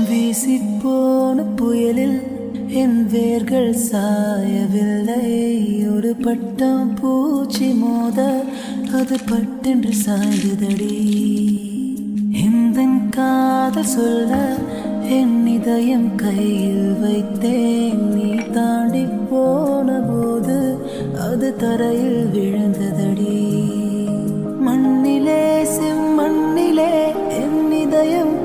வீசிப்போன புயலில் என் வேர்கள் சாயவில்லை. ஒரு பட்டம் பூச்சி மோத அது பட்டென்று சாய்ந்ததடி. இந்த காதல் சொல்ல என் இதயம் கையில் வைத்தேன். நீ தாண்டி போன போது அது தரையில் விழுந்ததடி. மண்ணிலே செம்மண்ணிலே என் இதயம்